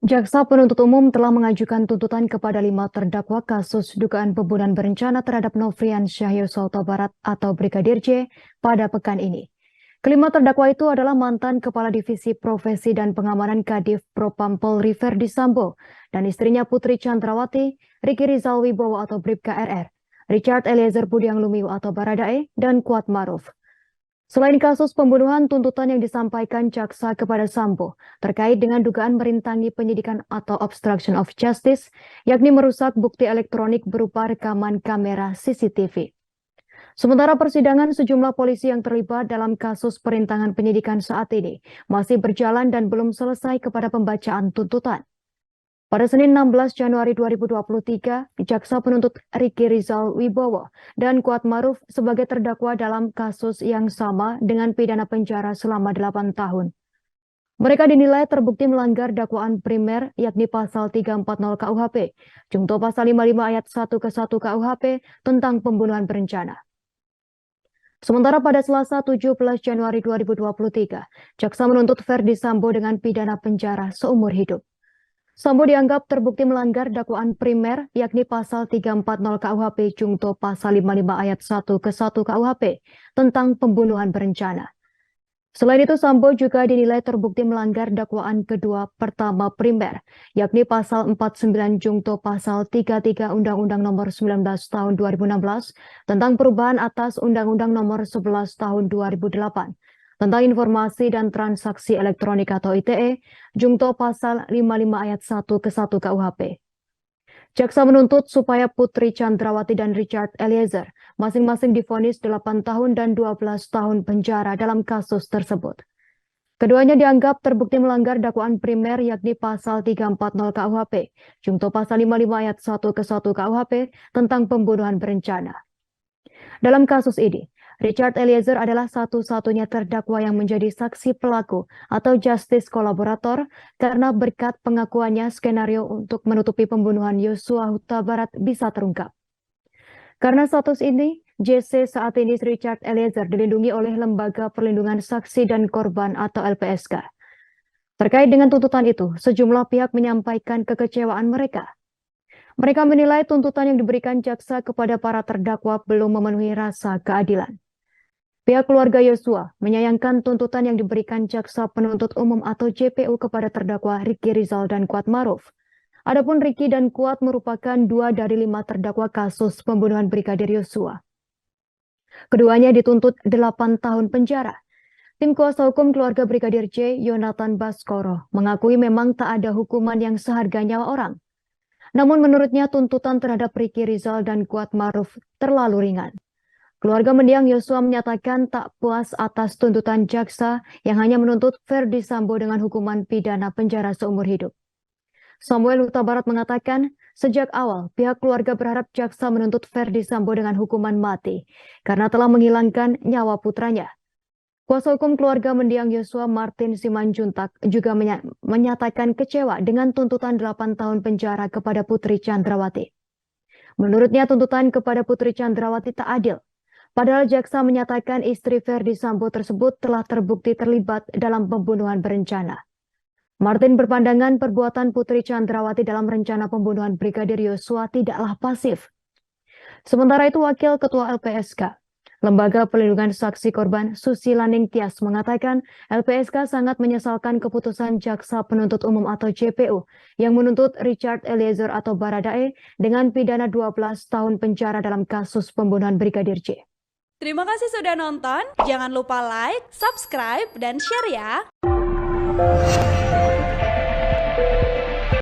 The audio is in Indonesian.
Jaksa penuntut umum telah mengajukan tuntutan kepada 5 terdakwa kasus dugaan pembunuhan berencana terhadap Nofrian Syahyoso Huta Barat atau Brigadir J pada pekan ini. Kelima terdakwa itu adalah mantan Kepala Divisi Profesi dan Pengamanan Kadif Propam Polri Verdi Sambo dan istrinya Putri Chandrawati, Riki Rizal Wibowo atau Bribka RR, Richard Eliezer Budiang Lumiu atau Baradae, dan Kuat Maruf. Selain kasus pembunuhan, tuntutan yang disampaikan jaksa kepada Sambo terkait dengan dugaan merintangi penyidikan atau obstruction of justice, yakni merusak bukti elektronik berupa rekaman kamera CCTV. Sementara persidangan sejumlah polisi yang terlibat dalam kasus perintangan penyidikan saat ini masih berjalan dan belum selesai kepada pembacaan tuntutan. Pada Senin 16 Januari 2023, jaksa penuntut Riki Rizal Wibowo dan Kuat Maruf sebagai terdakwa dalam kasus yang sama dengan pidana penjara selama 8 tahun. Mereka dinilai terbukti melanggar dakwaan primer yakni pasal 340 KUHP, Junto pasal 55 ayat 1 ke 1 KUHP tentang pembunuhan berencana. Sementara pada Selasa 17 Januari 2023, jaksa menuntut Verdi Sambo dengan pidana penjara seumur hidup. Sambo dianggap terbukti melanggar dakwaan primer yakni pasal 340 KUHP Junto pasal 55 ayat 1 ke 1 KUHP tentang pembunuhan berencana. Selain itu, Sambo juga dinilai terbukti melanggar dakwaan kedua pertama primer, yakni pasal 49 Junto pasal 33 Undang-Undang Nomor 19 Tahun 2016 tentang perubahan atas Undang-Undang Nomor 11 Tahun 2008 tentang informasi dan transaksi elektronik atau ITE, Junto pasal 55 ayat 1 ke 1 KUHP. Jaksa menuntut supaya Putri Chandrawati dan Richard Eliezer masing-masing divonis 8 tahun dan 12 tahun penjara dalam kasus tersebut. Keduanya dianggap terbukti melanggar dakwaan primer yakni pasal 340 KUHP, Junto pasal 55 ayat 1 ke 1 KUHP tentang pembunuhan berencana. Dalam kasus ini, Richard Eliezer adalah satu-satunya terdakwa yang menjadi saksi pelaku atau justice kolaborator karena berkat pengakuannya skenario untuk menutupi pembunuhan Yosua Huta Barat bisa terungkap. Karena status ini, JC saat ini Richard Eliezer dilindungi oleh Lembaga Perlindungan Saksi dan Korban atau LPSK. Terkait dengan tuntutan itu, sejumlah pihak menyampaikan kekecewaan mereka. Mereka menilai tuntutan yang diberikan jaksa kepada para terdakwa belum memenuhi rasa keadilan. Pihak keluarga Yosua menyayangkan tuntutan yang diberikan jaksa penuntut umum atau JPU kepada terdakwa Riki Rizal dan Kuat Maruf. Adapun Riki dan Kuat merupakan 2 dari 5 terdakwa kasus pembunuhan Brigadir Yosua. Keduanya dituntut 8 tahun penjara. Tim kuasa hukum keluarga Brigadir J, Yonatan Baskoro, mengakui memang tak ada hukuman yang seharga nyawa orang. Namun menurutnya tuntutan terhadap Riki Rizal dan Kuat Maruf terlalu ringan. Keluarga mendiang Yosua menyatakan tak puas atas tuntutan jaksa yang hanya menuntut Verdi Sambo dengan hukuman pidana penjara seumur hidup. Samuel Huta Barat mengatakan, sejak awal pihak keluarga berharap jaksa menuntut Verdi Sambo dengan hukuman mati karena telah menghilangkan nyawa putranya. Kuasa hukum keluarga mendiang Yosua Martin Simanjuntak juga menyatakan kecewa dengan tuntutan 8 tahun penjara kepada Putri Chandrawati. Menurutnya tuntutan kepada Putri Chandrawati tak adil. Padahal jaksa menyatakan istri Verdi Sambo tersebut telah terbukti terlibat dalam pembunuhan berencana. Martin berpandangan perbuatan Putri Chandrawati dalam rencana pembunuhan Brigadir Yosua tidaklah pasif. Sementara itu Wakil Ketua LPSK, Lembaga Perlindungan Saksi Korban Susila Ningtyas mengatakan LPSK sangat menyesalkan keputusan jaksa penuntut umum atau JPU yang menuntut Richard Eliezer atau Baradae dengan pidana 12 tahun penjara dalam kasus pembunuhan Brigadir J. Terima kasih sudah nonton, jangan lupa like, subscribe, dan share ya!